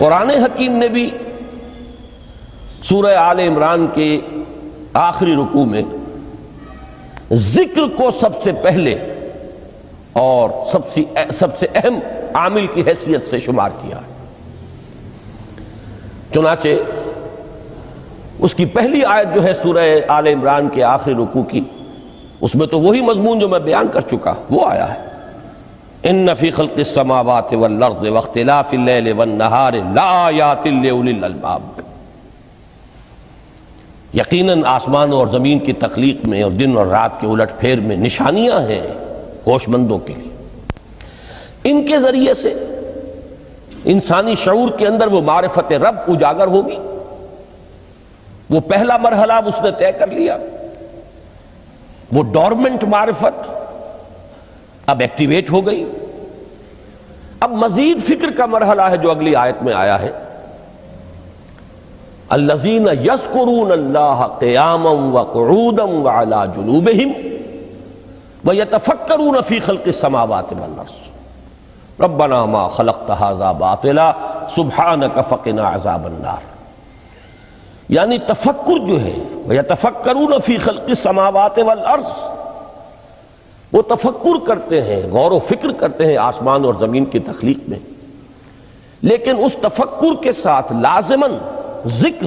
قرآن حکیم نے بھی سورہ آل عمران کے آخری رکوع میں ذکر کو سب سے پہلے اور سب سے اہم عامل کی حیثیت سے شمار کیا ہے۔ چنانچہ اس کی پہلی آیت جو ہے سورہ آل عمران کے آخری رکوع کی، اس میں تو وہی مضمون جو میں بیان کر چکا وہ آیا ہے، ان فی خلق السماوات والارض واختلاف اللیل والنہار لآیات لأولی الالباب، یقیناً آسمان اور زمین کی تخلیق میں اور دن اور رات کے الٹ پھیر میں نشانیاں ہیں ہوش مندوں کے لیے۔ ان کے ذریعے سے انسانی شعور کے اندر وہ معرفت رب اجاگر ہوگی۔ وہ پہلا مرحلہ اس نے طے کر لیا، وہ ڈورمنٹ معرفت اب ایکٹیویٹ ہو گئی۔ اب مزید فکر کا مرحلہ ہے جو اگلی آیت میں آیا ہے، الذین یذکرون اللہ قیاما وقعودا وعلی جنوبہم ویتفکرون فی خلق السماوات والارض ربنا ما خلقت ھذا باطلا سبحانک فقنا عذاب النار۔ یعنی تفکر جو ہے ویتفکرون فی خلق السماوات والارض، وہ تفکر کرتے ہیں، غور و فکر کرتے ہیں آسمان اور زمین کی تخلیق میں، لیکن اس تفکر کے ساتھ لازماً ذکر،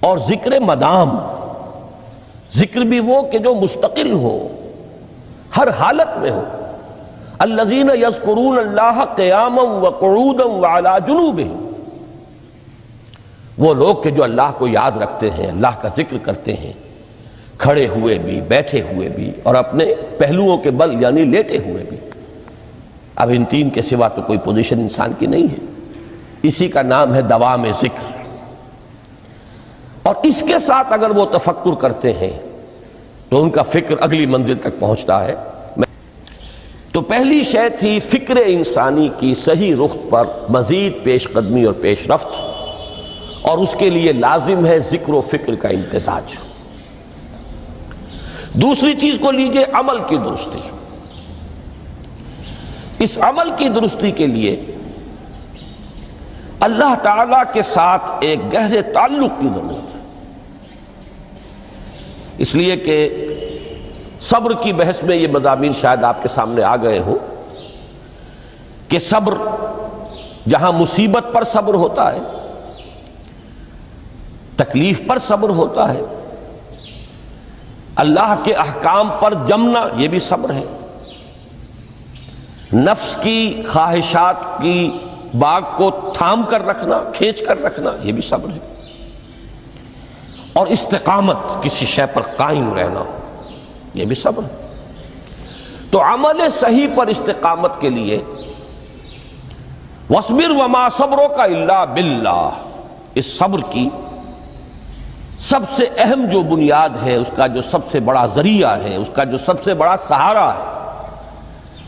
اور ذکر مدام، ذکر بھی وہ کہ جو مستقل ہو، ہر حالت میں ہو۔ الذین یذکرون اللہ قیاما وقعودا وعلی جنوبہم، وہ لوگ کہ جو اللہ کو یاد رکھتے ہیں، اللہ کا ذکر کرتے ہیں، کھڑے ہوئے بھی، بیٹھے ہوئے بھی، اور اپنے پہلوؤں کے بل یعنی لیٹے ہوئے بھی۔ اب ان تین کے سوا تو کوئی پوزیشن انسان کی نہیں ہے، اسی کا نام ہے دوام ذکر۔ اور اس کے ساتھ اگر وہ تفکر کرتے ہیں تو ان کا فکر اگلی منزل تک پہنچتا ہے۔ تو پہلی شے تھی فکر انسانی کی صحیح رخ پر مزید پیش قدمی اور پیش رفت، اور اس کے لیے لازم ہے ذکر و فکر کا امتزاج۔ دوسری چیز کو لیجئے عمل کی درستی۔ اس عمل کی درستی کے لیے اللہ تعالیٰ کے ساتھ ایک گہرے تعلق کی ضرورت ہے، اس لیے کہ صبر کی بحث میں یہ مضامین شاید آپ کے سامنے آ گئے ہوں کہ صبر، جہاں مصیبت پر صبر ہوتا ہے، تکلیف پر صبر ہوتا ہے، اللہ کے احکام پر جمنا یہ بھی صبر ہے، نفس کی خواہشات کی باغ کو تھام کر رکھنا، کھینچ کر رکھنا یہ بھی صبر ہے، اور استقامت کسی شے پر قائم رہنا یہ بھی صبر ہے۔ تو عمل صحیح پر استقامت کے لیے وَاصْبِرْ وَمَا صَبْرُكَ إِلَّا بِاللَّهِ، اس صبر کی سب سے اہم جو بنیاد ہے، اس کا جو سب سے بڑا ذریعہ ہے، اس کا جو سب سے بڑا سہارا ہے،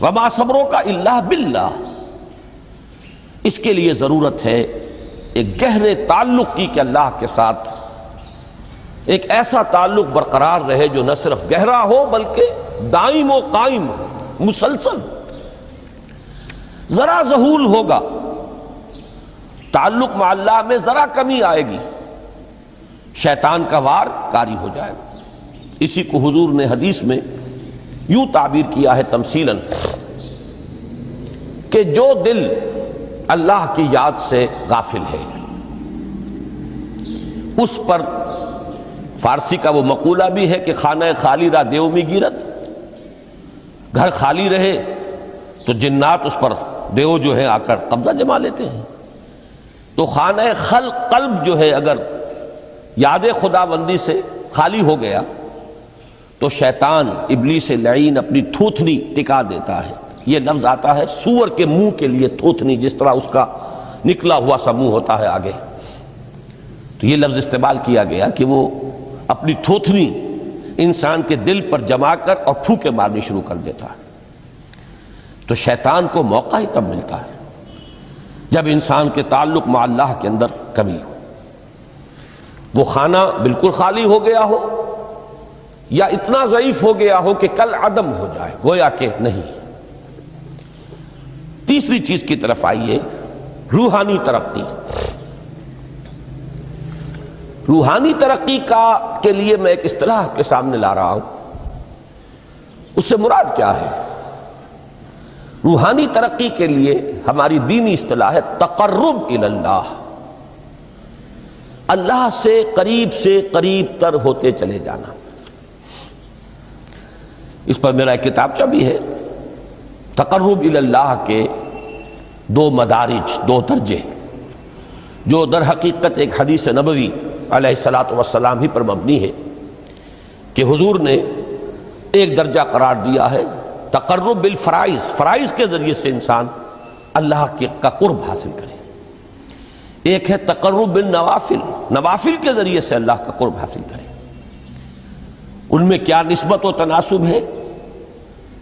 وَمَا صَبْرُكَ إِلَّا بِاللَّهِ، اس کے لیے ضرورت ہے ایک گہرے تعلق کی کہ اللہ کے ساتھ ایک ایسا تعلق برقرار رہے جو نہ صرف گہرا ہو بلکہ دائم و قائم ہو، مسلسل۔ ذرا ذہول ہوگا تعلق مع اللہ میں، ذرا کمی آئے گی، شیطان کا وار کاری ہو جائے گا۔ اسی کو حضور نے حدیث میں یوں تعبیر کیا ہے تمثیلاً کہ جو دل اللہ کی یاد سے غافل ہے، اس پر فارسی کا وہ مقولہ بھی ہے کہ خانہ خالی را دیو می گیرت، گھر خالی رہے تو جنات اس پر دیو جو ہے آ کر قبضہ جما لیتے ہیں۔ تو خانہ قلب جو ہے اگر یاد خدا بندی سے خالی ہو گیا تو شیطان ابلیس لعین اپنی تھوتنی ٹکا دیتا ہے۔ یہ لفظ آتا ہے سور کے منہ کے لیے تھوتنی، جس طرح اس کا نکلا ہوا سا منہ ہوتا ہے آگے، تو یہ لفظ استعمال کیا گیا کہ وہ اپنی تھوتنی انسان کے دل پر جما کر اور پھوکے مارنی شروع کر دیتا ہے۔ تو شیطان کو موقع ہی تب ملتا ہے جب انسان کے تعلق مع اللہ کے اندر کمی ہو، وہ خانہ بالکل خالی ہو گیا ہو یا اتنا ضعیف ہو گیا ہو کہ کل عدم ہو جائے، گویا کہ نہیں۔ تیسری چیز کی طرف آئیے، روحانی ترقی، روحانی ترقی کے لیے میں ایک اصطلاح کے سامنے لا رہا ہوں، اس سے مراد کیا ہے؟ روحانی ترقی کے لیے ہماری دینی اصطلاح ہے تقرب الی اللہ، اللہ سے قریب تر ہوتے چلے جانا۔ اس پر میرا ایک کتابچہ بھی ہے، تقرب الی اللہ کے 2 مدارج، 2 درجے، جو در حقیقت ایک حدیث نبوی علیہ الصلاۃ والسلام ہی پر مبنی ہے کہ حضور نے ایک درجہ قرار دیا ہے تقرب بالفرائض، فرائض کے ذریعے سے انسان اللہ کا قرب حاصل کرے۔ ایک ہے تقرب بالنوافل، نوافل کے ذریعے سے اللہ کا قرب حاصل کرے۔ ان میں کیا نسبت و تناسب ہے،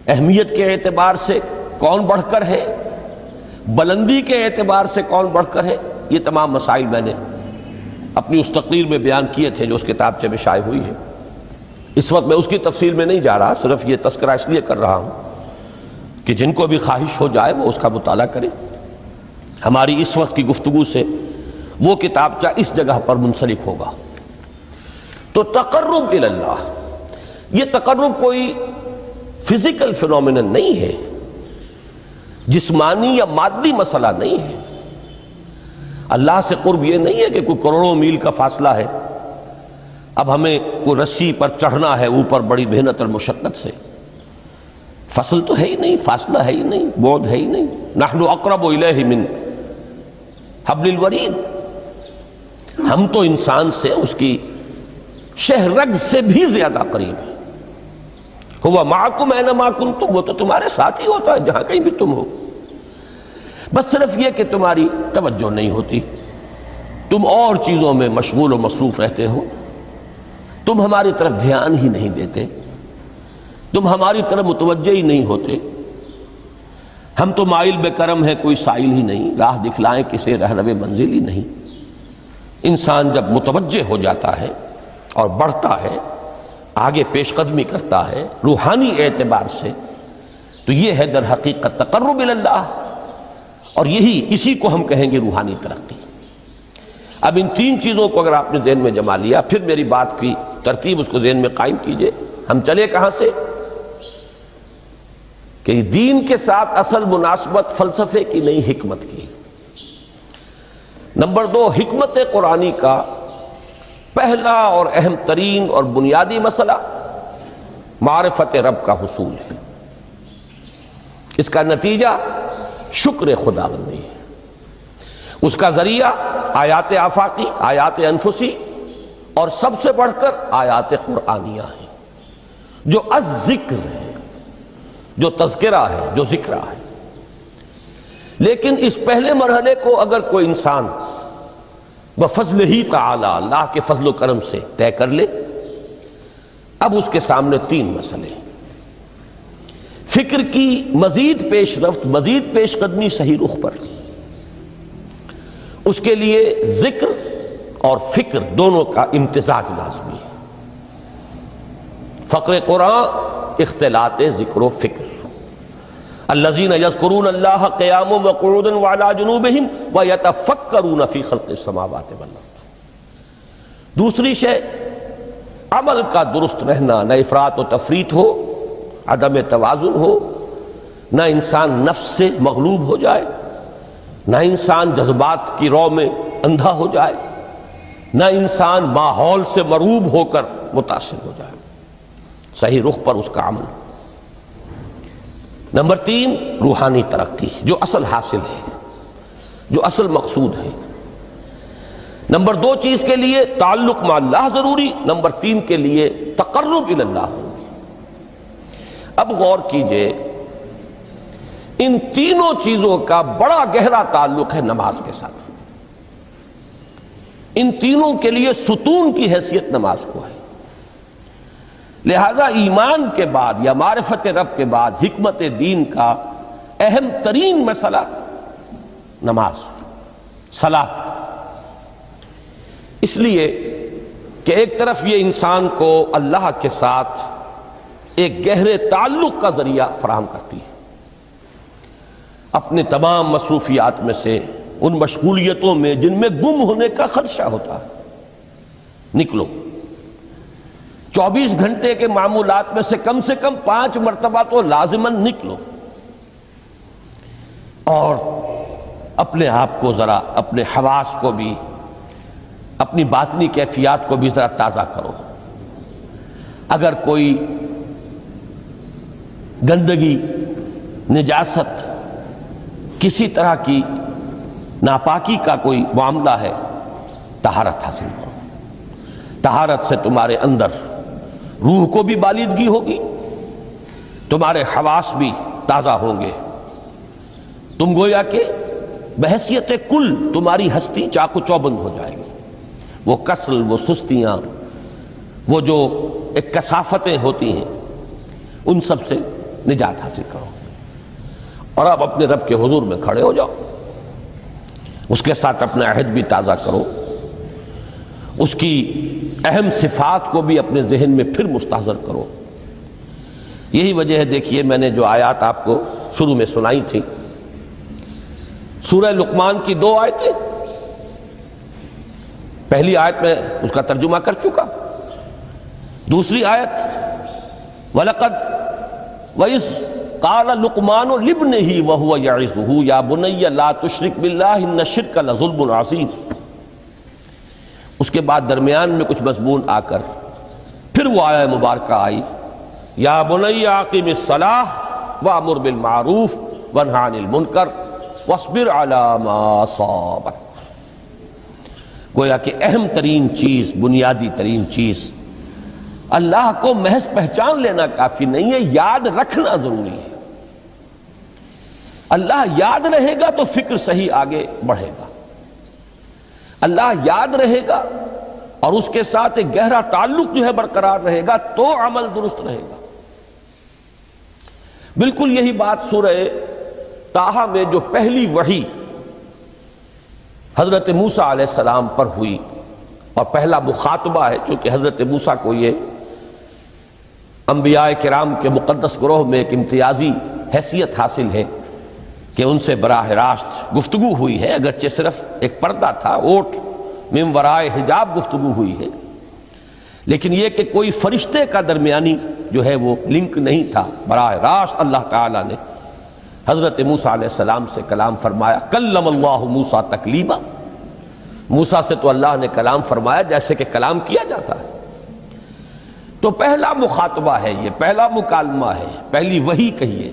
اہمیت کے اعتبار سے کون بڑھ کر ہے، بلندی کے اعتبار سے کون بڑھ کر ہے، یہ تمام مسائل میں نے اپنی اس تقریر میں بیان کیے تھے جو اس کتابچے میں شائع ہوئی ہے۔ اس وقت میں اس کی تفصیل میں نہیں جا رہا، صرف یہ تذکرہ اس لیے کر رہا ہوں کہ جن کو بھی خواہش ہو جائے وہ اس کا مطالعہ کرے۔ ہماری اس وقت کی گفتگو سے وہ کتابچہ اس جگہ پر منسلک ہوگا۔ تو تقرب الی اللہ، یہ تقرب کوئی فزیکل فینومینن نہیں ہے، جسمانی یا مادی مسئلہ نہیں ہے۔ اللہ سے قرب یہ نہیں ہے کہ کوئی کروڑوں میل کا فاصلہ ہے، اب ہمیں کوئی رسی پر چڑھنا ہے اوپر بڑی محنت اور مشقت سے، فصل تو ہے ہی نہیں، فاصلہ ہے ہی نہیں، بعد ہے ہی نہیں۔ نحن اقرب الیہ من حبل الورید، ہم تو انسان سے اس کی شہرگ سے بھی زیادہ قریب ہیں۔ ہوا معکم اینما کنتم، وہ تو تمہارے ساتھ ہی ہوتا ہے جہاں کہیں بھی تم ہو، بس صرف یہ کہ تمہاری توجہ نہیں ہوتی، تم اور چیزوں میں مشغول و مصروف رہتے ہو، تم ہماری طرف دھیان ہی نہیں دیتے، تم ہماری طرف متوجہ ہی نہیں ہوتے۔ ہم تو مائل بے کرم ہے، کوئی سائل ہی نہیں، راہ دکھلائیں کسے رہنو منزل ہی نہیں۔ انسان جب متوجہ ہو جاتا ہے اور بڑھتا ہے، آگے پیش قدمی کرتا ہے روحانی اعتبار سے، تو یہ ہے در حقیقت تقرب الی اللہ، اور اسی کو ہم کہیں گے روحانی ترقی۔ اب ان 3 چیزوں کو اگر آپ نے ذہن میں جما لیا، پھر میری بات کی ترتیب اس کو ذہن میں قائم کیجئے۔ ہم چلے کہاں سے کہ دین کے ساتھ اصل مناسبت فلسفے کی نہیں، حکمت کی۔ نمبر 2، حکمت قرآنی کا پہلا اور اہم ترین اور بنیادی مسئلہ معرفت رب کا حصول ہے۔ اس کا نتیجہ شکر خداوندی ہے، اس کا ذریعہ آیات آفاقی، آیات انفسی، اور سب سے بڑھ کر آیات قرآنیہ ہیں جو الذکر ہے، جو تذکرہ ہے، جو ذکرہ ہے۔ لیکن اس پہلے مرحلے کو اگر کوئی انسان بفضل ہی تعالی، اللہ کے فضل و کرم سے طے کر لے، اب اس کے سامنے 3 مسئلے ہیں۔ فکر کی مزید پیش رفت، مزید پیش قدمی صحیح رخ پر، اس کے لیے ذکر اور فکر دونوں کا امتزاج لازمی ہے۔ فقر قرآن اختلاط ذکر و فکر۔ الذین یذکرون اللہ قیاما وقعودا وعلی جنوبہم ویتفکرون فی خلق السماوات والارض۔ دوسری شے عمل کا درست رہنا، نہ افراط و تفریط ہو، عدم توازن ہو، نہ انسان نفس سے مغلوب ہو جائے، نہ انسان جذبات کی رو میں اندھا ہو جائے، نہ انسان ماحول سے مرعوب ہو کر متاثر ہو جائے، صحیح رخ پر اس کا عمل۔ نمبر 3، روحانی ترقی، جو اصل حاصل ہے، جو اصل مقصود ہے۔ نمبر 2 چیز کے لیے تعلق مع اللہ ضروری، نمبر 3 کے لیے تقرب الی اللہ ضروری۔ اب غور کیجئے، ان تینوں چیزوں کا بڑا گہرا تعلق ہے نماز کے ساتھ۔ ان تینوں کے لیے ستون کی حیثیت نماز کو ہے۔ لہذا ایمان کے بعد یا معرفت رب کے بعد حکمت دین کا اہم ترین مسئلہ نماز، صلاۃ۔ اس لیے کہ ایک طرف یہ انسان کو اللہ کے ساتھ ایک گہرے تعلق کا ذریعہ فراہم کرتی ہے، اپنے تمام مصروفیات میں سے ان مشغولیتوں میں جن میں گم ہونے کا خدشہ ہوتا ہے، نکلو۔ 24 گھنٹے کے معمولات میں سے کم 5 مرتبہ تو لازماً نکلو، اور اپنے آپ کو ذرا، اپنے حواس کو بھی، اپنی باطنی کیفیات کو بھی ذرا تازہ کرو۔ اگر کوئی گندگی، نجاست، کسی طرح کی ناپاکی کا کوئی معاملہ ہے، طہارت حاصل کرو۔ طہارت سے تمہارے اندر روح کو بھی بالیدگی ہوگی، تمہارے حواس بھی تازہ ہوں گے، تم گویا کہ بحیثیت کل تمہاری ہستی چاق و چوبند ہو جائے گی۔ وہ کسل، وہ سستیاں، وہ جو ایک کثافتیں ہوتی ہیں، ان سب سے نجات حاصل کرو، اور اب اپنے رب کے حضور میں کھڑے ہو جاؤ، اس کے ساتھ اپنا عہد بھی تازہ کرو، اس کی اہم صفات کو بھی اپنے ذہن میں پھر مستحضر کرو۔ یہی وجہ ہے، دیکھیے میں نے جو آیات آپ کو شروع میں سنائی تھی، سورہ لقمان کی 2 آیتیں، پہلی آیت میں اس کا ترجمہ کر چکا، دوسری آیت وَلَقَدْ وَإِذْ قَالَ لُقْمَانُ لِابْنِهِ وَهُوَ يَعِظُهُ يَا بُنَيَّ لَا تُشْرِكْ بِاللَّهِ إِنَّ الشِّرْكَ لَظُلْمٌ عَظِيمٌ۔ اس کے بعد درمیان میں کچھ مضمون آ کر پھر وہ آیہ مبارکہ آئی، یا بنی اقم الصلاۃ وامر بالمعروف وانہ عن المنکر واصبر علی ما اصابک۔ گویا کہ اہم ترین چیز، بنیادی ترین چیز، اللہ کو محض پہچان لینا کافی نہیں ہے، یاد رکھنا ضروری ہے۔ اللہ یاد رہے گا تو فکر صحیح آگے بڑھے گا، اللہ یاد رہے گا اور اس کے ساتھ ایک گہرا تعلق جو ہے برقرار رہے گا تو عمل درست رہے گا۔ بالکل یہی بات سورہ طٰہٰ میں جو پہلی وحی حضرت موسیٰ علیہ السلام پر ہوئی، اور پہلا مخاطبہ ہے، چونکہ حضرت موسیٰ کو یہ انبیاء کرام کے مقدس گروہ میں ایک امتیازی حیثیت حاصل ہے کہ ان سے براہ راست گفتگو ہوئی ہے، اگرچہ صرف ایک پردہ تھا، اوٹ من ورائے حجاب گفتگو ہوئی ہے، لیکن یہ کہ کوئی فرشتے کا درمیانی جو ہے وہ لنک نہیں تھا، براہ راست اللہ تعالیٰ نے حضرت موسیٰ علیہ السلام سے کلام فرمایا۔ کلم اللہ موسیٰ تکلیما، موسیٰ سے تو اللہ نے کلام فرمایا جیسے کہ کلام کیا جاتا ہے۔ تو پہلا مخاطبہ ہے، یہ پہلا مکالمہ ہے، پہلی وحی کہیے،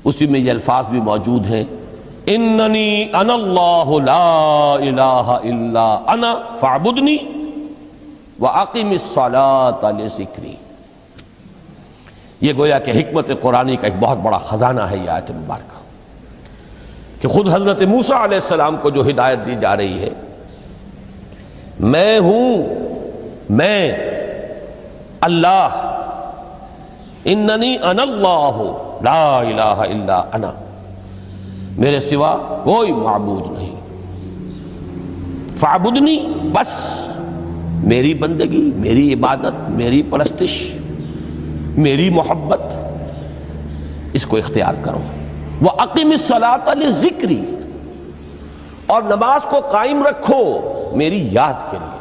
اسی میں یہ الفاظ بھی موجود ہیں، اننی انا اللہ لا الہ الا انا فاعبدنی واقم الصلاۃ لذکری۔ یہ گویا کہ حکمت قرآنی کا ایک بہت بڑا خزانہ ہے یہ آیت مبارکہ، کہ خود حضرت موسیٰ علیہ السلام کو جو ہدایت دی جا رہی ہے، میں ہوں، میں اللہ، اننی انا اللہ لا الہ الا انا، میرے سوا کوئی معبود نہیں، فاعبدنی، بس میری بندگی، میری عبادت، میری پرستش، میری محبت، اس کو اختیار کرو۔ وَأَقِمِ الصَّلَاةَ لِذِكْرِي، اور نماز کو قائم رکھو میری یاد کے لیے۔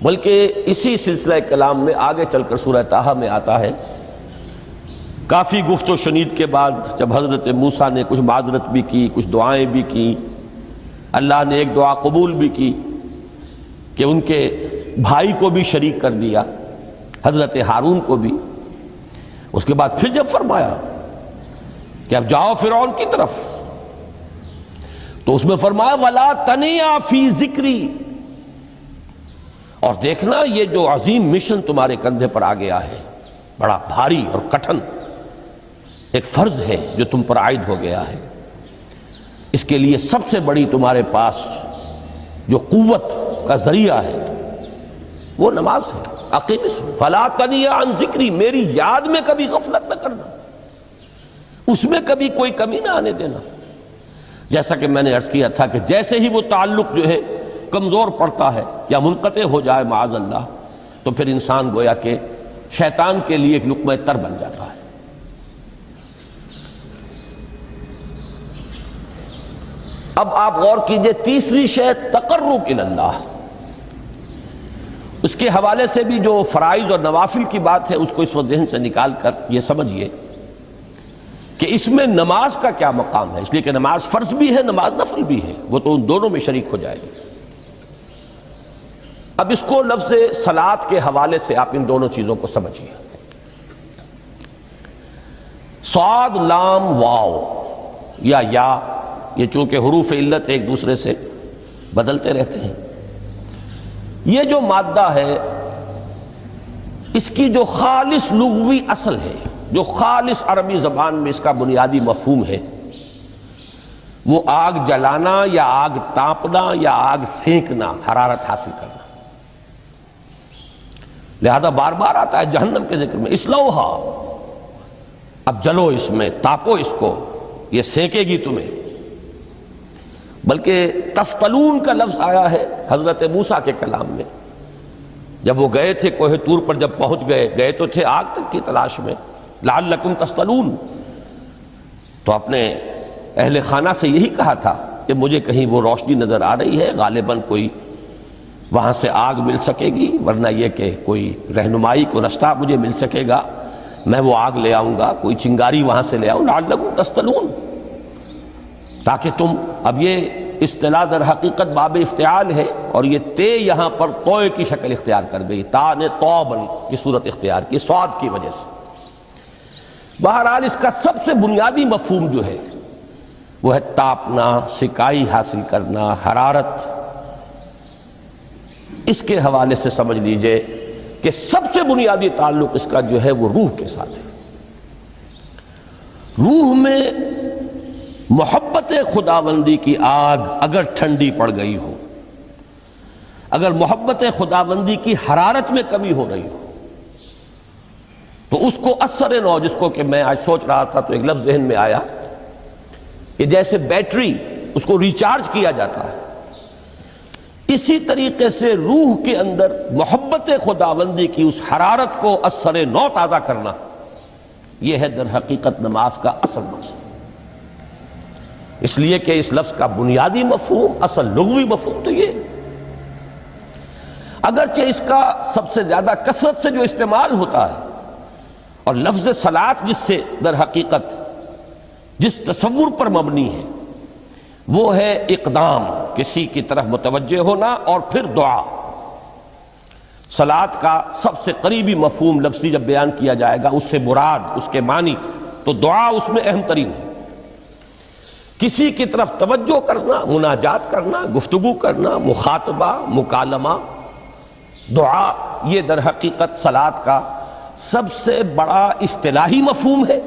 بلکہ اسی سلسلہ کلام میں آگے چل کر سورہ طٰہٰ میں آتا ہے، کافی گفت و شنید کے بعد جب حضرت موسیٰ نے کچھ معذرت بھی کی، کچھ دعائیں بھی کی، اللہ نے ایک دعا قبول بھی کی کہ ان کے بھائی کو بھی شریک کر دیا، حضرت ہارون کو بھی۔ اس کے بعد پھر جب فرمایا کہ اب جاؤ فرعون کی طرف، تو اس میں فرمایا وَلَا تَنِيَا فِي ذِكْرِي، اور دیکھنا یہ جو عظیم مشن تمہارے کندھے پر آ گیا ہے، بڑا بھاری اور کٹھن ایک فرض ہے جو تم پر عائد ہو گیا ہے، اس کے لیے سب سے بڑی تمہارے پاس جو قوت کا ذریعہ ہے وہ نماز ہے۔ اقیم فلا تنیا عن ذکری، میری یاد میں کبھی غفلت نہ کرنا، اس میں کبھی کوئی کمی نہ آنے دینا۔ جیسا کہ میں نے عرض کیا تھا کہ جیسے ہی وہ تعلق جو ہے کمزور پڑتا ہے یا منقطع ہو جائے معاذ اللہ، تو پھر انسان گویا کہ شیطان کے لیے ایک لقمہ تر بن جاتا ہے۔ اب آپ غور کیجئے، تیسری شے تقرب الی اللہ، اس کے حوالے سے بھی جو فرائض اور نوافل کی بات ہے اس کو اس وقت ذہن سے نکال کر یہ سمجھیے کہ اس میں نماز کا کیا مقام ہے، اس لیے کہ نماز فرض بھی ہے، نماز نفل بھی ہے، وہ تو ان دونوں میں شریک ہو جائے گی۔ اب اس کو لفظ صلاۃ کے حوالے سے آپ ان دونوں چیزوں کو سمجھیے۔ صاد لام واو یا یہ چونکہ حروف علت ایک دوسرے سے بدلتے رہتے ہیں، یہ جو مادہ ہے اس کی جو خالص لغوی اصل ہے، جو خالص عربی زبان میں اس کا بنیادی مفہوم ہے، وہ آگ جلانا یا آگ تاپنا یا آگ سینکنا، حرارت حاصل کرنا۔ لہذا بار بار آتا ہے جہنم کے ذکر میں، اسلوہا، اب جلو اس میں، تاپو اس کو، یہ سینکے گی تمہیں۔ بلکہ تفتلون کا لفظ آیا ہے حضرت موسیٰ کے کلام میں، جب وہ گئے تھے کوہ طور پر، جب پہنچ گئے تو تھے آگ تک کی تلاش میں، لعلکم تفتلون، تو اپنے اہل خانہ سے یہی کہا تھا کہ مجھے کہیں وہ روشنی نظر آ رہی ہے، غالباً کوئی وہاں سے آگ مل سکے گی، ورنہ یہ کہ کوئی رہنمائی کو رستہ مجھے مل سکے گا، میں وہ آگ لے آؤں گا، کوئی چنگاری وہاں سے لے آؤں، لعلکم تفتلون، تاکہ تم، اب یہ اصطلاح در حقیقت باب افتعال ہے، اور یہ تے یہاں پر توئے کی شکل اختیار کر گئی، تا نے توبن کی صورت اختیار کی صاد کی وجہ سے۔ بہرحال اس کا سب سے بنیادی مفہوم جو ہے وہ ہے تاپنا، سکائی حاصل کرنا، حرارت۔ اس کے حوالے سے سمجھ لیجئے کہ سب سے بنیادی تعلق اس کا جو ہے وہ روح کے ساتھ ہے۔ روح میں محبت خداوندی کی آگ اگر ٹھنڈی پڑ گئی ہو، اگر محبت خداوندی کی حرارت میں کمی ہو رہی ہو، تو اس کو اثر نو، جس کو کہ میں آج سوچ رہا تھا تو ایک لفظ ذہن میں آیا کہ جیسے بیٹری اس کو ریچارج کیا جاتا ہے، اسی طریقے سے روح کے اندر محبت خداوندی کی اس حرارت کو اثر نو تازہ کرنا، یہ ہے در حقیقت نماز کا اصل مقصد۔ اس لیے کہ اس لفظ کا بنیادی مفہوم، اصل لغوی مفہوم تو یہ، اگرچہ اس کا سب سے زیادہ کثرت سے جو استعمال ہوتا ہے، اور لفظ صلاۃ جس سے در حقیقت جس تصور پر مبنی ہے وہ ہے اقدام، کسی کی طرف متوجہ ہونا اور پھر دعا۔ صلاۃ کا سب سے قریبی مفہوم لفظی جب بیان کیا جائے گا، اس سے مراد، اس کے معنی، تو دعا اس میں اہم ترین ہے۔ کسی کی طرف توجہ کرنا، مناجات کرنا، گفتگو کرنا، مخاطبہ، مکالمہ، دعا، یہ در حقیقت صلاۃ کا سب سے بڑا اصطلاحی مفہوم ہے۔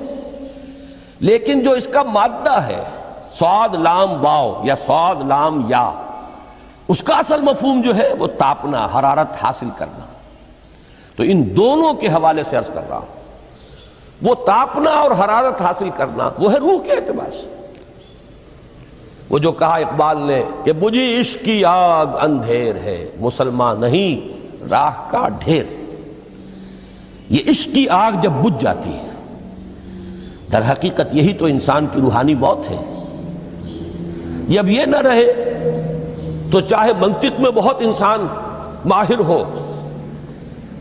لیکن جو اس کا مادہ ہے، صاد لام واو یا صاد لام یا، اس کا اصل مفہوم جو ہے وہ تاپنا، حرارت حاصل کرنا۔ تو ان دونوں کے حوالے سے عرض کر رہا ہوں، وہ تاپنا اور حرارت حاصل کرنا وہ ہے روح کے اعتبار سے۔ وہ جو کہا اقبال نے کہ بجھی عشق کی آگ اندھیر ہے، مسلمان نہیں راہ کا ڈھیر۔ یہ عشق کی آگ جب بجھ جاتی ہے، در حقیقت یہی تو انسان کی روحانی موت ہے۔ جب یہ نہ رہے تو چاہے منطق میں بہت انسان ماہر ہو،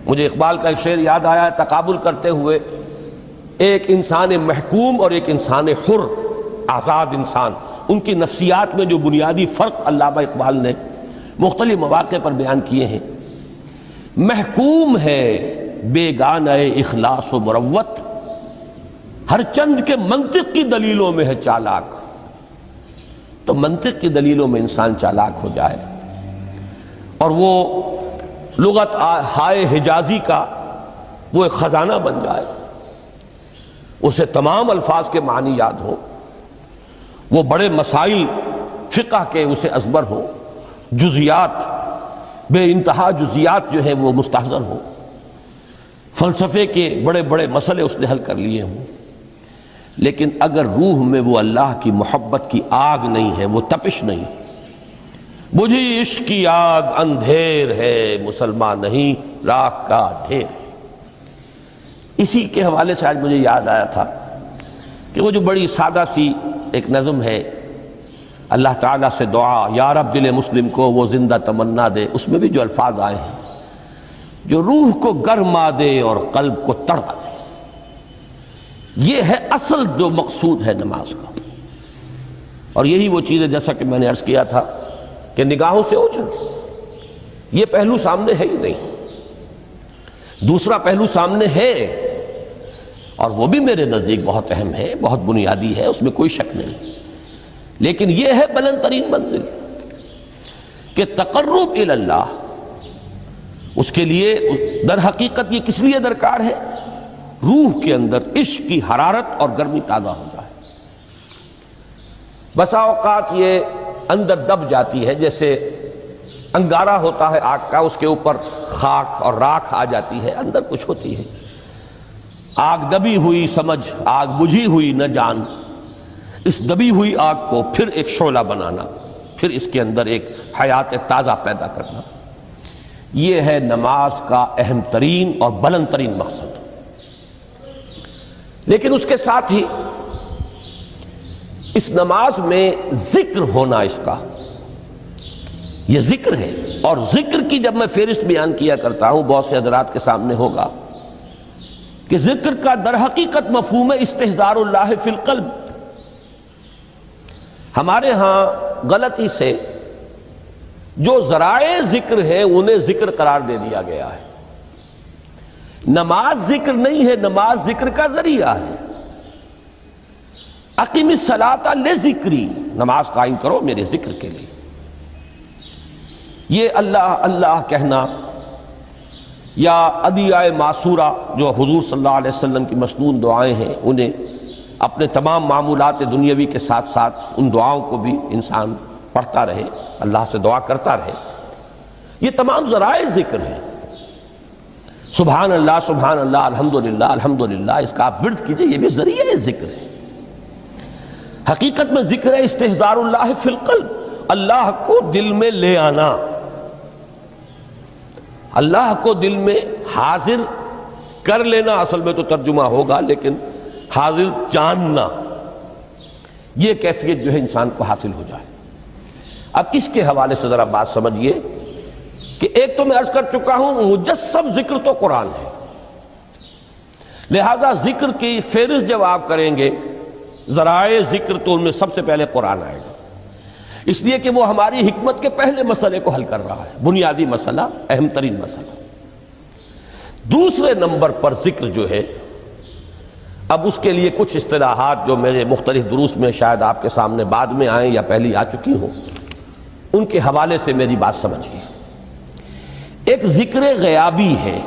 مجھے اقبال کا ایک شعر یاد آیا ہے تقابل کرتے ہوئے، ایک انسان محکوم اور ایک انسان حر، آزاد انسان، ان کی نفسیات میں جو بنیادی فرق علامہ اقبال نے مختلف مواقع پر بیان کیے ہیں۔ محکوم ہے بیگانہ اخلاص و مروت، ہر چند کے منطق کی دلیلوں میں ہے چالاک۔ تو منطق کی دلیلوں میں انسان چالاک ہو جائے اور وہ لغت ہائے حجازی کا وہ ایک خزانہ بن جائے، اسے تمام الفاظ کے معنی یاد ہوں، وہ بڑے مسائل فقہ کے اسے ازبر ہوں، جزیات، بے انتہا جزیات جو ہیں وہ مستحضر ہوں، فلسفے کے بڑے بڑے مسئلے اس نے حل کر لیے ہوں، لیکن اگر روح میں وہ اللہ کی محبت کی آگ نہیں ہے، وہ تپش نہیں، بجھی عشق کی آگ اندھیر ہے، مسلمان نہیں راہ کا ڈھیر۔ اسی کے حوالے سے آج مجھے یاد آیا تھا کہ وہ جو بڑی سادہ سی ایک نظم ہے اللہ تعالیٰ سے دعا، یا رب دل مسلم کو وہ زندہ تمنا دے، اس میں بھی جو الفاظ آئے ہیں جو روح کو گرما دے اور قلب کو تڑپا دے، یہ ہے اصل جو مقصود ہے نماز کا۔ اور یہی وہ چیز ہے جیسا کہ میں نے عرض کیا تھا کہ نگاہوں سے اوجھل، یہ پہلو سامنے ہے ہی نہیں، دوسرا پہلو سامنے ہے اور وہ بھی میرے نزدیک بہت اہم ہے، بہت بنیادی ہے، اس میں کوئی شک نہیں، لیکن یہ ہے بلند ترین منزل کہ تقرب الی اللہ، اس کے لیے در حقیقت یہ کس لیے درکار ہے؟ روح کے اندر عشق کی حرارت اور گرمی تازہ ہو جائے۔ بسا اوقات یہ اندر دب جاتی ہے، جیسے انگارہ ہوتا ہے آگ کا، اس کے اوپر خاک اور راکھ آ جاتی ہے، اندر کچھ ہوتی ہے، آگ دبی ہوئی سمجھ، آگ بجھی ہوئی نہ جان، اس دبی ہوئی آگ کو پھر ایک شعلہ بنانا، پھر اس کے اندر ایک حیات تازہ پیدا کرنا، یہ ہے نماز کا اہم ترین اور بلند ترین مقصد۔ لیکن اس کے ساتھ ہی اس نماز میں ذکر ہونا، اس کا یہ ذکر ہے، اور ذکر کی جب میں فہرست بیان کیا کرتا ہوں بہت سے حضرات کے سامنے ہوگا کہ ذکر کا در حقیقت مفہوم ہے استحضار اللہ فی القلب۔ ہمارے ہاں غلطی سے جو ذرائع ذکر ہے انہیں ذکر قرار دے دیا گیا ہے۔ نماز ذکر نہیں ہے، نماز ذکر کا ذریعہ ہے۔ اقیم الصلاۃ لذکری، نماز قائم کرو میرے ذکر کے لیے۔ یہ اللہ اللہ کہنا یا ادعیہ معصورہ جو حضور صلی اللہ علیہ وسلم کی مسنون دعائیں ہیں، انہیں اپنے تمام معمولات دنیاوی کے ساتھ ساتھ ان دعاؤں کو بھی انسان پڑھتا رہے، اللہ سے دعا کرتا رہے، یہ تمام ذرائع ذکر ہیں۔ سبحان اللہ الحمدللہ الحمدللہ، اس کا آپ ورد کیجئے، یہ بھی ذریعہ ذکر ہے۔ حقیقت میں ذکر ہے استحضار اللہ فی القلب، اللہ کو دل میں لے آنا، اللہ کو دل میں حاضر کر لینا، اصل میں تو ترجمہ ہوگا، لیکن حاضر جاننا، یہ کیفیت جو ہے انسان کو حاصل ہو جائے۔ اب اس کے حوالے سے ذرا بات سمجھیے کہ ایک تو میں عرض کر چکا ہوں مجسم ذکر تو قرآن ہے، لہذا ذکر کی فہرست جب آپ کریں گے ذرائع ذکر تو ان میں سب سے پہلے قرآن آئے گا، اس لیے کہ وہ ہماری حکمت کے پہلے مسئلے کو حل کر رہا ہے، بنیادی مسئلہ، اہم ترین مسئلہ۔ دوسرے نمبر پر ذکر جو ہے، اب اس کے لیے کچھ اصطلاحات جو میرے مختلف دروس میں شاید آپ کے سامنے بعد میں آئیں یا پہلی آ چکی ہوں، ان کے حوالے سے میری بات سمجھیے۔ ایک ذکر غیابی ہے،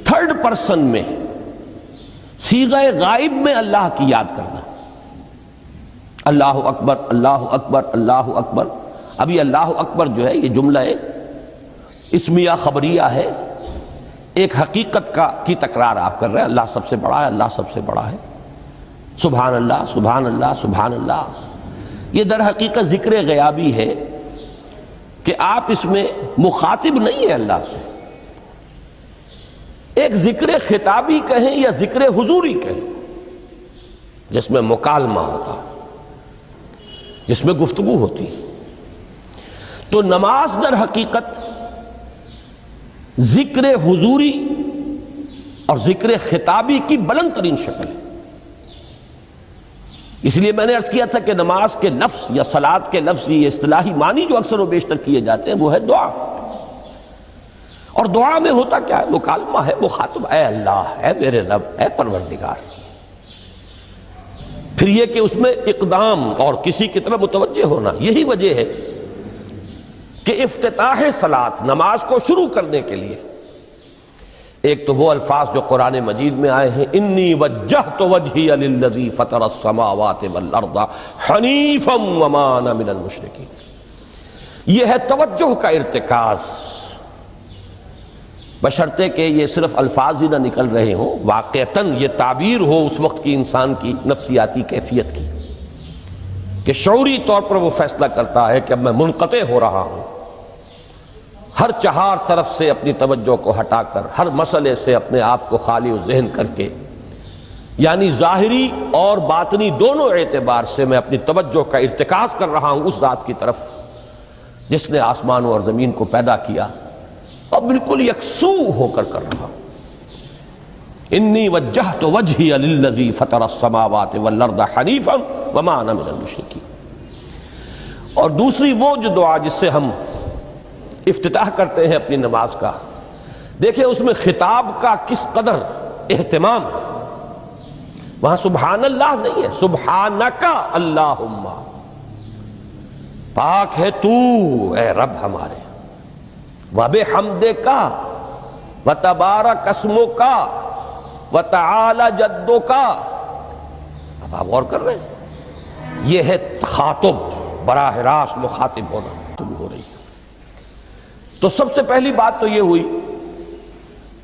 تھرڈ پرسن میں، صیغہ غائب میں اللہ کی یاد کرنا، اللہ اکبر اللہ اکبر اللہ اکبر۔ ابھی اللہ اکبر جو ہے یہ جملہ اسمیہ خبریہ ہے، ایک حقیقت کی تکرار آپ کر رہے ہیں، اللہ سب سے بڑا ہے، اللہ سب سے بڑا ہے، سبحان اللہ سبحان اللہ سبحان اللہ۔ یہ در حقیقت ذکر غیابی ہے کہ آپ اس میں مخاطب نہیں ہیں اللہ سے، ایک ذکر خطابی کہیں یا ذکر حضوری کہیں، جس میں مکالمہ ہوتا ہے، جس میں گفتگو ہوتی ہے۔ تو نماز در حقیقت ذکر حضوری اور ذکر خطابی کی بلند ترین شکل ہے۔ اس لیے میں نے عرض کیا تھا کہ نماز کے لفظ یا صلاۃ کے لفظ، یہ اصطلاحی معنی جو اکثر و بیشتر کیے جاتے ہیں، وہ ہے دعا، اور دعا میں ہوتا کیا ہے؟ مکالمہ ہے، مخاطب، اے اللہ، اے میرے رب، اے پروردگار۔ پھر یہ کہ اس میں اقدام اور کسی کی طرف متوجہ ہونا، یہی وجہ ہے کہ افتتاح صلاۃ، نماز کو شروع کرنے کے لیے، ایک تو وہ الفاظ جو قرآن مجید میں آئے ہیں، انی وجہت وجہی للذی فطر السماوات والارض حنیفا وما انا من المشرکین، یہ ہے توجہ کا ارتکاز، بشرطے کہ یہ صرف الفاظ ہی نہ نکل رہے ہوں، واقعتاً یہ تعبیر ہو اس وقت کی انسان کی نفسیاتی کیفیت کی، کہ شعوری طور پر وہ فیصلہ کرتا ہے کہ اب میں منقطع ہو رہا ہوں، ہر چہار طرف سے اپنی توجہ کو ہٹا کر، ہر مسئلے سے اپنے آپ کو خالی و ذہن کر کے یعنی ظاہری اور باطنی دونوں اعتبار سے میں اپنی توجہ کا ارتکاز کر رہا ہوں اس ذات کی طرف جس نے آسمانوں اور زمین کو پیدا کیا، اور بالکل یکسو ہو کر رہا ہوں۔ انی وجہت وجہی للذی فطر السماوات والارض حنیفا وما انا من المشرکین۔ اور دوسری وہ جو دعا جس سے ہم افتتاح کرتے ہیں اپنی نماز کا، دیکھیں اس میں خطاب کا کس قدر اہتمام، وہاں سبحان اللہ نہیں ہے، سبحانک اللہم، پاک ہے تو اے رب ہمارے، وبحمدک وتبارک اسمک وتعالی جدک۔ اب آپ غور کر رہے ہیں، یہ ہے تخاطب، براہ راست مخاطب ہونا ہو رہی ہے۔ تو سب سے پہلی بات تو یہ ہوئی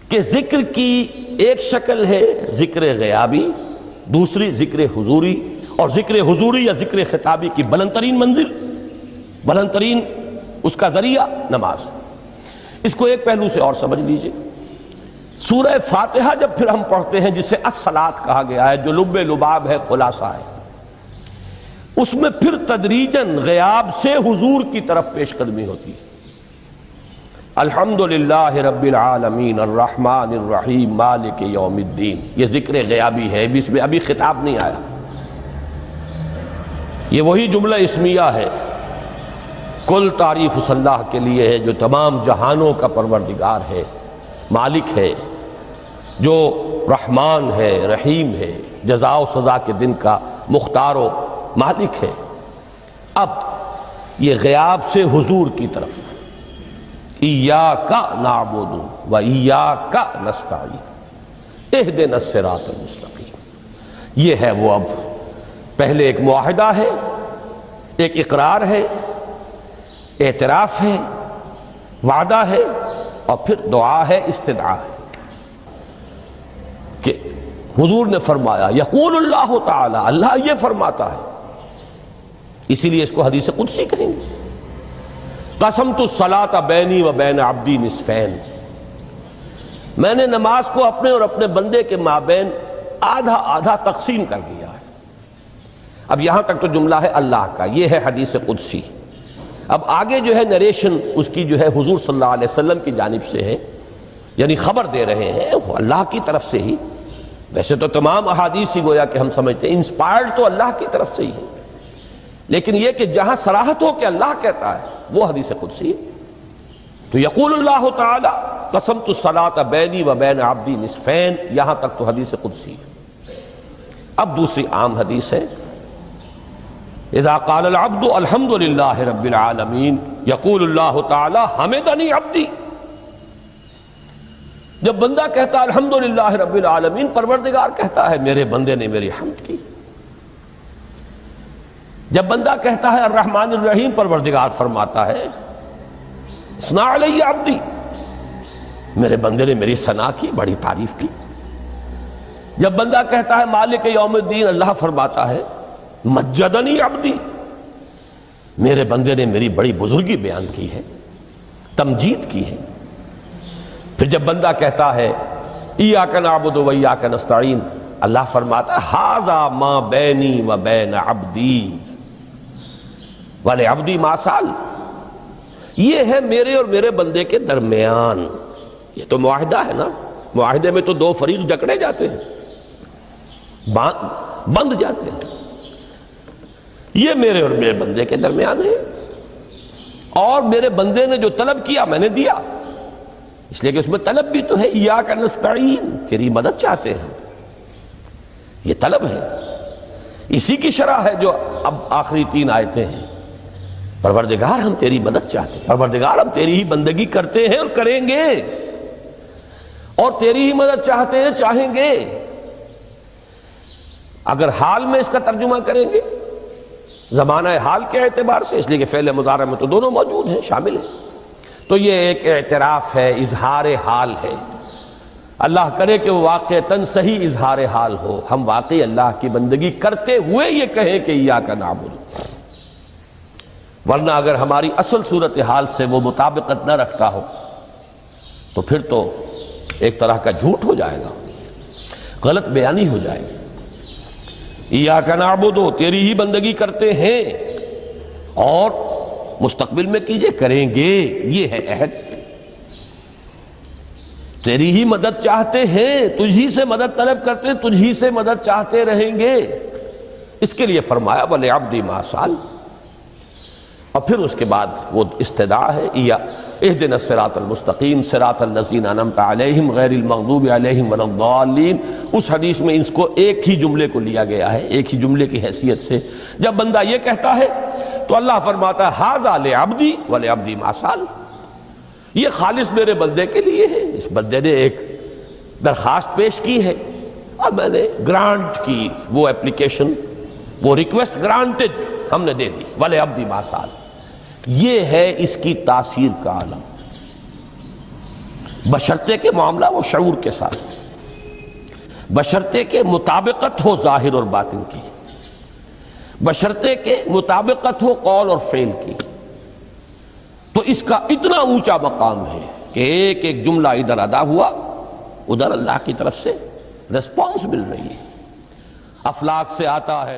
کہ ذکر کی ایک شکل ہے ذکر غیابی، دوسری ذکر حضوری، اور ذکر حضوری یا ذکر خطابی کی بلند ترین منزل، بلند ترین اس کا ذریعہ نماز۔ اس کو ایک پہلو سے اور سمجھ لیجئے، سورہ فاتحہ جب پھر ہم پڑھتے ہیں جسے الصلاۃ کہا گیا ہے، جو لب لباب ہے، خلاصہ ہے، اس میں پھر تدریجاً غیاب سے حضور کی طرف پیش قدمی ہوتی ہے۔ الحمدللہ رب العالمین الرحمن الرحیم مالک یوم الدین، یہ ذکر غیابی ہے، اس میں ابھی خطاب نہیں آیا، یہ وہی جملہ اسمیہ ہے۔ کل تعریف اس اللہ کے لیے ہے جو تمام جہانوں کا پروردگار ہے، مالک ہے، جو رحمان ہے، رحیم ہے، جزا و سزا کے دن کا مختار و مالک ہے۔ اب یہ غیاب سے حضور کی طرف، ایاک نعبد و ایاک نستعین اہدنا الصراط المستقیم، یہ ہے وہ۔ اب پہلے ایک معاہدہ ہے، ایک اقرار ہے، اعتراف ہے، وعدہ ہے، اور پھر دعا ہے، استدعا ہے کہ حضور نے فرمایا، یقول اللہ تعالی، اللہ یہ فرماتا ہے، اسی لیے اس کو حدیث قدسی کہیں گے، قسمت الصلاۃ بینی و بین عبدی نصفین، میں نے نماز کو اپنے اور اپنے بندے کے مابین آدھا آدھا تقسیم کر دیا ہے۔ اب یہاں تک تو جملہ ہے اللہ کا، یہ ہے حدیث قدسی۔ اب آگے جو ہے نریشن اس کی جو ہے حضور صلی اللہ علیہ وسلم کی جانب سے ہے، یعنی خبر دے رہے ہیں وہ اللہ کی طرف سے ہی۔ ویسے تو تمام احادیث ہی گویا کہ ہم سمجھتے ہیں انسپائرڈ تو اللہ کی طرف سے ہی ہے، لیکن یہ کہ جہاں صراحت ہو کہ اللہ کہتا ہے وہ حدیث قدسی ہے۔ تو یقول اللہ تعالی قسمت الصلاۃ بینی و بین عبدی نصفین، یہاں تک تو حدیث قدسی ہے۔ اب دوسری عام حدیث ہے، اذا قال العبد الحمد للہ رب العالمین یقول اللہ تعالی حمدنی عبدی، جب بندہ کہتا ہے الحمدللہ رب العالمین، پروردگار کہتا ہے میرے بندے نے میری حمد کی۔ جب بندہ کہتا ہے الرحمن الرحیم، پروردگار فرماتا ہے اثنا علی عبدی، میرے بندے نے میری ثنا کی، بڑی تعریف کی۔ جب بندہ کہتا ہے مالک یوم الدین، اللہ فرماتا ہے مجدنی عبدی، میرے بندے نے میری بڑی بزرگی بیان کی ہے، تمجید کی ہے۔ پھر جب بندہ کہتا ہے ایاک نعبد و ایاک نستعین، اللہ فرماتا ہے ھذا ما بینی و بین عبدی ولعبدی ما سأل، یہ ہے میرے اور میرے بندے کے درمیان۔ یہ تو معاہدہ ہے نا، معاہدے میں تو دو فریق جکڑے جاتے ہیں، بند جاتے ہیں، یہ میرے اور میرے بندے کے درمیان ہے، اور میرے بندے نے جو طلب کیا میں نے دیا، اس لیے کہ اس میں طلب بھی تو ہے، ایاک نستعین، تیری مدد چاہتے ہیں، یہ طلب ہے۔ اسی کی شرح ہے جو اب آخری 3 آیتیں ہیں، پروردگار ہم تیری مدد چاہتے ہیں، پروردگار ہم تیری ہی بندگی کرتے ہیں اور کریں گے، اور تیری ہی مدد چاہتے ہیں، چاہیں گے۔ اگر حال میں اس کا ترجمہ کریں گے زمانہ حال کے اعتبار سے، اس لیے کہ فعل مضارع میں تو دونوں موجود ہیں، شامل ہیں، تو یہ ایک اعتراف ہے، اظہار حال ہے۔ اللہ کرے کہ وہ واقعتاً صحیح اظہار حال ہو، ہم واقعی اللہ کی بندگی کرتے ہوئے یہ کہیں کہ ایاک نعبد، ورنہ اگر ہماری اصل صورتحال سے وہ مطابقت نہ رکھتا ہو تو پھر تو ایک طرح کا جھوٹ ہو جائے گا، غلط بیانی ہو جائے گی۔ ایاک نعبد، تیری ہی بندگی کرتے ہیں، اور مستقبل میں کیجئے، کریں گے، یہ ہے عہد، تیری ہی مدد چاہتے ہیں، تجھی سے مدد طلب کرتے ہیں، تجھی سے مدد چاہتے رہیں گے، اس کے لیے فرمایا وَلِعَبْدِ مَا سَأَلَ۔ اور پھر اس کے بعد وہ استدعا ہے اهدنا الصراط المستقیم صراط الذین انعمت علیہم غیر المغضوب علیہم ولا الضالین۔ اس حدیث میں اس کو ایک ہی جملے کو لیا گیا ہے، ایک ہی جملے کی حیثیت سے۔ جب بندہ یہ کہتا ہے تو اللہ فرماتا ہے ھذا لعبدی ولعبدی ما سأل، یہ خالص میرے بندے کے لیے ہے، اس بندے نے ایک درخواست پیش کی ہے اور میں نے گرانٹ کی، وہ اپلیکیشن، وہ ریکویسٹ گرانٹڈ ہم نے دے دی، ولعبدی ما سأل۔ یہ ہے اس کی تاثیر کا عالم، بشرطے کے معاملہ وہ شعور کے ساتھ، بشرطے کے مطابقت ہو ظاہر اور باطن کی، بشرطے کے مطابقت ہو قول اور فعل کی، تو اس کا اتنا اونچا مقام ہے کہ ایک ایک جملہ ادھر ادا ہوا، ادھر اللہ کی طرف سے ریسپانس مل رہی ہے۔ افلاک سے آتا ہے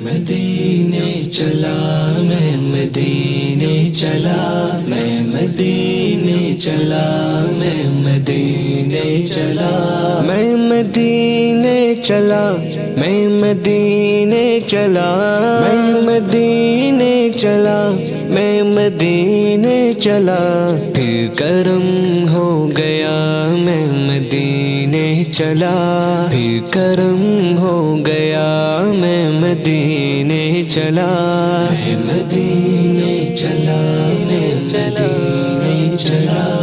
مدینے چلا میں مدینے چلا میں مدینے چلا میں مدینے چلا میں مدینے چلا میں مدینے چلا میں مدینے چلا میں مدینے چلا پھر کرم ہو گیا میں مدینے چلا پھر کرم ہو گیا میں مدینے چلا میں مدینے چلا میں مدینے چلا